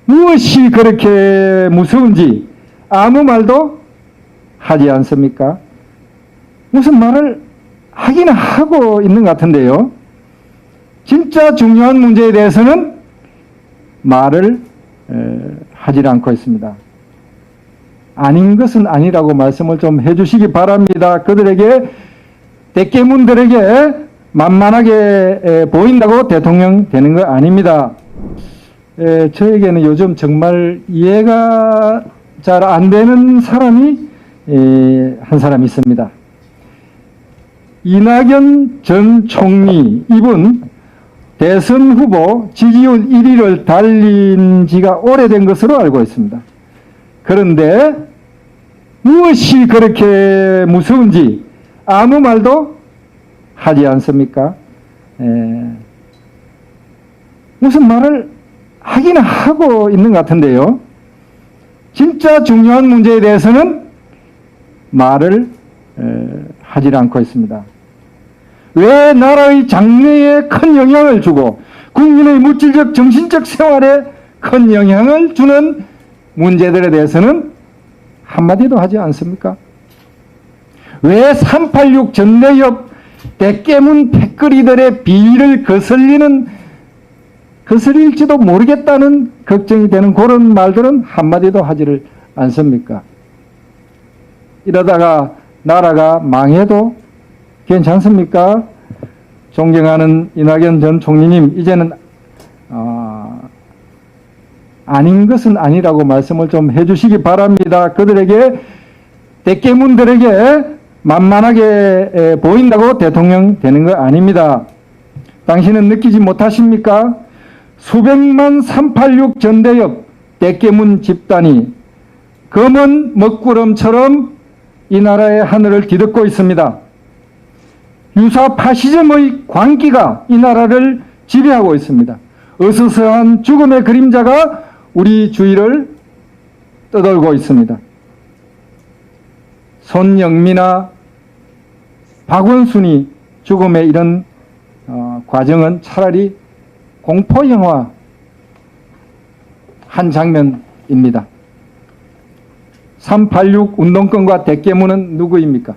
무엇이 그렇게 무서운지 아무 말도 하지 않습니까? 무슨 말을 하기는 하고 있는 것 같은데요. 진짜 중요한 문제에 대해서는 말을 하지 않고 있습니다. 아닌 것은 아니라고 말씀을 좀 해주시기 바랍니다. 그들에게, 대깨문들에게 만만하게 보인다고 대통령 되는 거 아닙니다. 저에게는 요즘 정말 이해가 잘 안 되는 사람이 한 사람 있습니다. 이낙연 전 총리, 이분 대선 후보 지지율 1위를 달린 지가 오래된 것으로 알고 있습니다. 그런데 무엇이 그렇게 무서운지 아무 말도 하지 않습니까? 무슨 말을 하기는 하고 있는 것 같은데요. 진짜 중요한 문제에 대해서는 말을 하지 않고 있습니다. 왜 나라의 장래에 큰 영향을 주고 국민의 물질적 정신적 생활에 큰 영향을 주는 문제들에 대해서는 한마디도 하지 않습니까? 왜 386 전대협 대깨문 패거리들의 비위를 거슬릴지도 모르겠다는 걱정이 되는 그런 말들은 한마디도 하지를 않습니까? 이러다가 나라가 망해도 괜찮습니까? 존경하는 이낙연 전 총리님, 이제는 아닌 것은 아니라고 말씀을 좀 해주시기 바랍니다. 그들에게, 대깨문들에게 만만하게 보인다고 대통령 되는 거 아닙니다. 당신은 느끼지 못하십니까? 수백만 386 전대협 대깨문 집단이 검은 먹구름처럼 이 나라의 하늘을 뒤덮고 있습니다. 유사 파시즘의 광기가 이 나라를 지배하고 있습니다. 어수선한 죽음의 그림자가 우리 주위를 떠돌고 있습니다. 손영미나 박원순이 죽음의 이런 과정은 차라리 공포영화 한 장면입니다. 386 운동권과 대깨문은 누구입니까?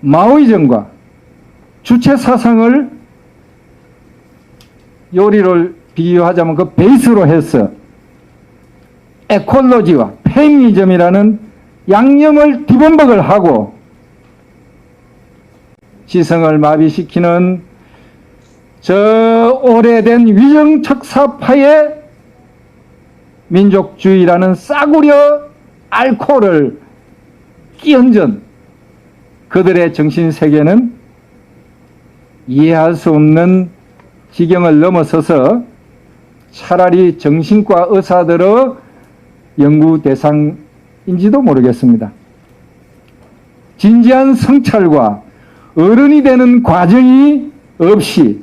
마오이즘과 주체사상을 요리를 비유하자면 그 베이스로 해서 에콜로지와 페미니즘이라는 양념을 뒤범벅을 하고 지성을 마비시키는 저 오래된 위정척사파의 민족주의라는 싸구려 알코올을 끼얹은 그들의 정신세계는 이해할 수 없는 지경을 넘어서서 차라리 정신과 의사들의 연구 대상인지도 모르겠습니다. 진지한 성찰과 어른이 되는 과정이 없이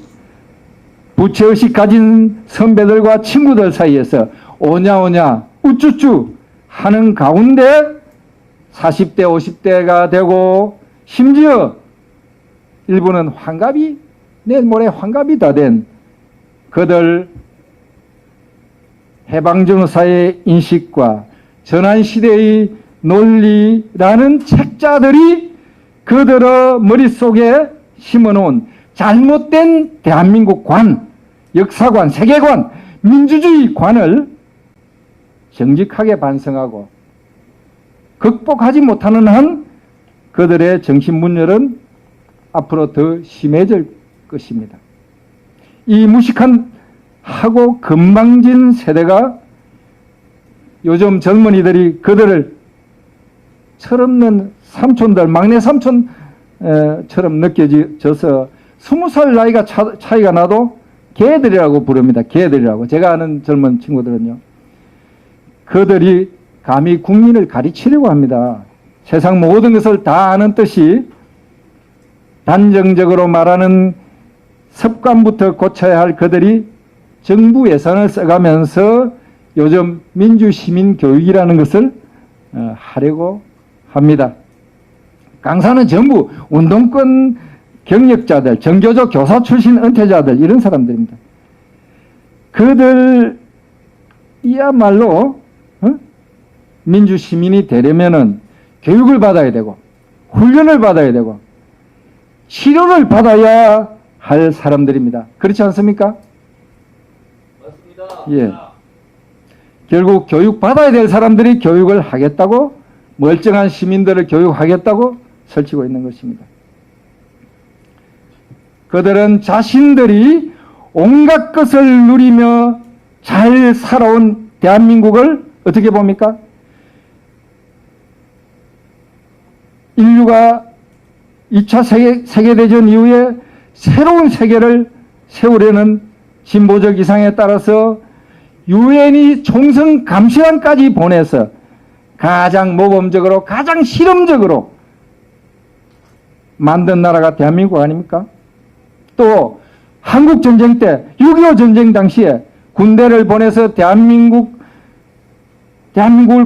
부채의식 가진 선배들과 친구들 사이에서 오냐오냐 우쭈쭈 하는 가운데 40대 50대가 되고 심지어 일부는 환갑이 내일 모레 환갑이 다 된 그들 해방정사의 인식과 전환시대의 논리라는 책자들이 그들의 머릿속에 심어놓은 잘못된 대한민국 관, 역사관, 세계관, 민주주의 관을 정직하게 반성하고 극복하지 못하는 한 그들의 정신분열은 앞으로 더 심해질 것입니다. 이 무식한 하고 건방진 세대가 요즘 젊은이들이 그들을 철없는 삼촌들, 막내 삼촌처럼 느껴져서 20살 나이가 차이가 나도 개들이라고 부릅니다. 개들이라고. 제가 아는 젊은 친구들은요. 그들이 감히 국민을 가르치려고 합니다. 세상 모든 것을 다 아는 뜻이 단정적으로 말하는 습관부터 고쳐야 할 그들이 정부 예산을 써가면서 요즘 민주시민교육이라는 것을 하려고 합니다. 강사는 전부 운동권 경력자들, 정교조 교사 출신 은퇴자들 이런 사람들입니다. 그들이야말로 민주시민이 되려면은 교육을 받아야 되고 훈련을 받아야 되고 치료를 받아야 할 사람들입니다. 그렇지 않습니까? 맞습니다. 예. 결국 교육받아야 될 사람들이 교육을 하겠다고 멀쩡한 시민들을 교육하겠다고 설치고 있는 것입니다. 그들은 자신들이 온갖 것을 누리며 잘 살아온 대한민국을 어떻게 봅니까? 인류가 2차 세계대전 이후에 새로운 세계를 세우려는 진보적 이상에 따라서 유엔이 총선 감시관까지 보내서 가장 모범적으로 가장 실험적으로 만든 나라가 대한민국 아닙니까? 또 한국전쟁 때 6.25 전쟁 당시에 군대를 보내서 대한민국을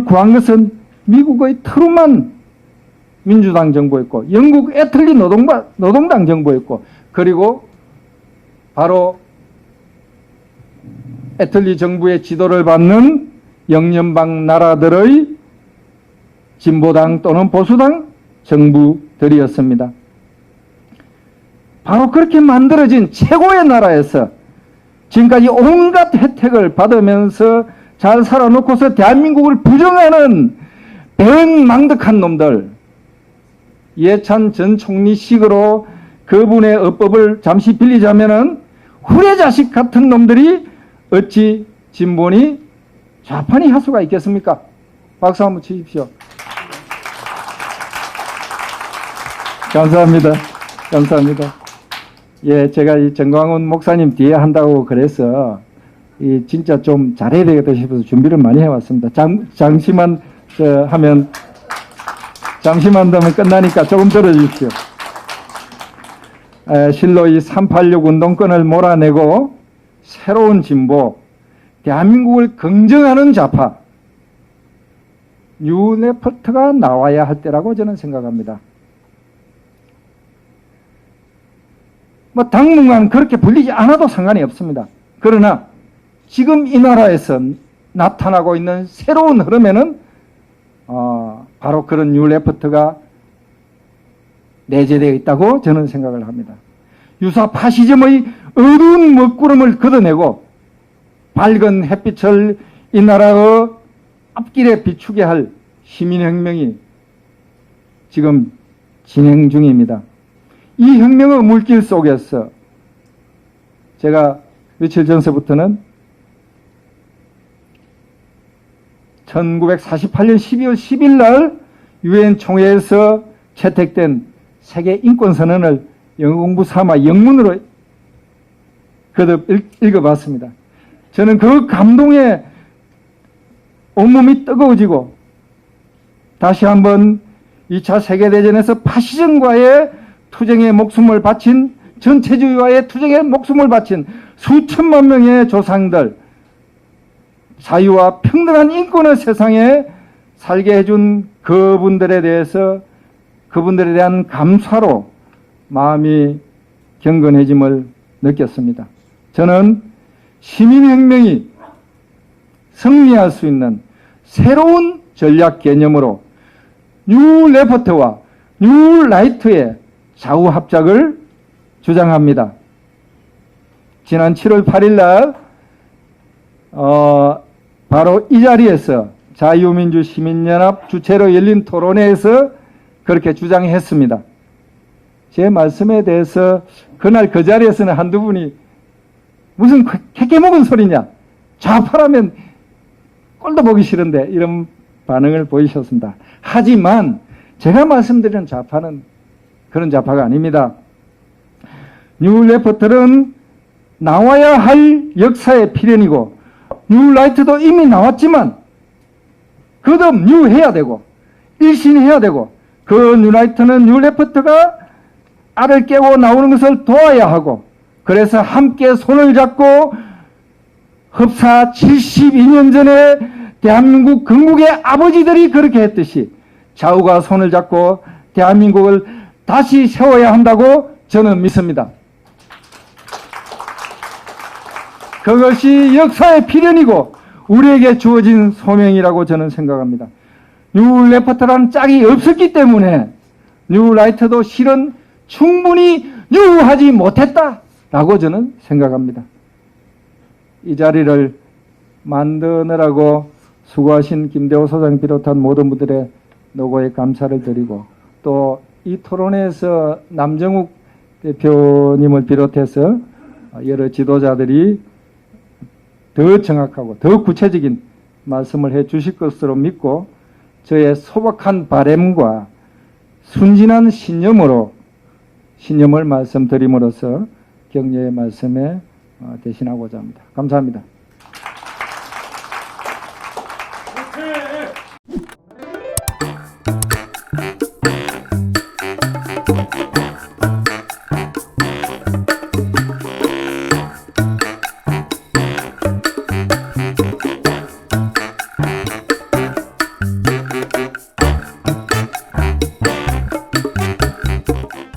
구한 것은 미국의 트루만 민주당 정부였고 영국 애틀리 노동당 정부였고 그리고 바로 애틀리 정부의 지도를 받는 영연방 나라들의 진보당 또는 보수당 정부들이었습니다. 바로 그렇게 만들어진 최고의 나라에서 지금까지 온갖 혜택을 받으면서 잘 살아놓고서 대한민국을 부정하는 배은망덕한 놈들, 이해찬 전 총리식으로 그분의 어법을 잠시 빌리자면은 후레자식 같은 놈들이 어찌 진보니 좌판이 할 수가 있겠습니까? 박수 한번 치십시오. 감사합니다. 감사합니다. 예, 제가 이 정광훈 목사님 뒤에 한다고 그래서 이 진짜 좀 잘해야 되겠다 싶어서 준비를 많이 해왔습니다. 잠시만 하면 끝나니까 조금 들어주십시오. 실로 이 386 운동권을 몰아내고 새로운 진보, 대한민국을 긍정하는 좌파, 뉴 레포트가 나와야 할 때라고 저는 생각합니다. 뭐 당분간 그렇게 불리지 않아도 상관이 없습니다. 그러나 지금 이 나라에서 나타나고 있는 새로운 흐름에는 바로 그런 뉴 레포트가 내재되어 있다고 저는 생각을 합니다. 유사 파시즘의 어두운 먹구름을 걷어내고 밝은 햇빛을 이 나라의 앞길에 비추게 할 시민혁명이 지금 진행 중입니다. 이 혁명의 물길 속에서 제가 며칠 전서부터는 1948년 12월 10일 날 유엔 총회에서 채택된 세계 인권선언을 영어 공부 삼아 영문으로 거듭 읽어봤습니다. 저는 그 감동에 온몸이 뜨거워지고 다시 한번 2차 세계대전에서 파시즘과의 투쟁에 목숨을 바친 전체주의와의 투쟁에 목숨을 바친 수천만 명의 조상들, 자유와 평등한 인권의 세상에 살게 해준 그분들에 대한 감사로 마음이 경건해짐을 느꼈습니다. 저는 시민혁명이 승리할 수 있는 새로운 전략 개념으로 뉴 레포트와 뉴 라이트의 좌우 합작을 주장합니다. 지난 7월 8일 날 바로 이 자리에서 자유민주시민연합 주최로 열린 토론회에서 그렇게 주장했습니다. 제 말씀에 대해서 그날 그 자리에서는 한두 분이 무슨 캐캐먹은 소리냐, 좌파라면 꼴도 보기 싫은데 이런 반응을 보이셨습니다. 하지만 제가 말씀드리는 좌파는 그런 좌파가 아닙니다. 뉴 레포트는 나와야 할 역사의 필연이고 뉴 라이트도 이미 나왔지만 거듭 뉴 해야 되고 일신해야 되고 그 뉴 라이트는 뉴 레포트가 알을 깨고 나오는 것을 도와야 하고 그래서 함께 손을 잡고 흡사 72년 전에 대한민국 건국의 아버지들이 그렇게 했듯이 좌우가 손을 잡고 대한민국을 다시 세워야 한다고 저는 믿습니다. 그것이 역사의 필연이고 우리에게 주어진 소명이라고 저는 생각합니다. 뉴 레퍼트라는 짝이 없었기 때문에 뉴 라이트도 실은 충분히 뉴하지 못했다라고 저는 생각합니다. 이 자리를 만드느라고 수고하신 김대호 소장 비롯한 모든 분들의 노고에 감사를 드리고 또 이 토론회에서 남정욱 대표님을 비롯해서 여러 지도자들이 더 정확하고 더 구체적인 말씀을 해 주실 것으로 믿고 저의 소박한 바램과 순진한 신념을 말씀드림으로써 격려의 말씀에 대신하고자 합니다. 감사합니다.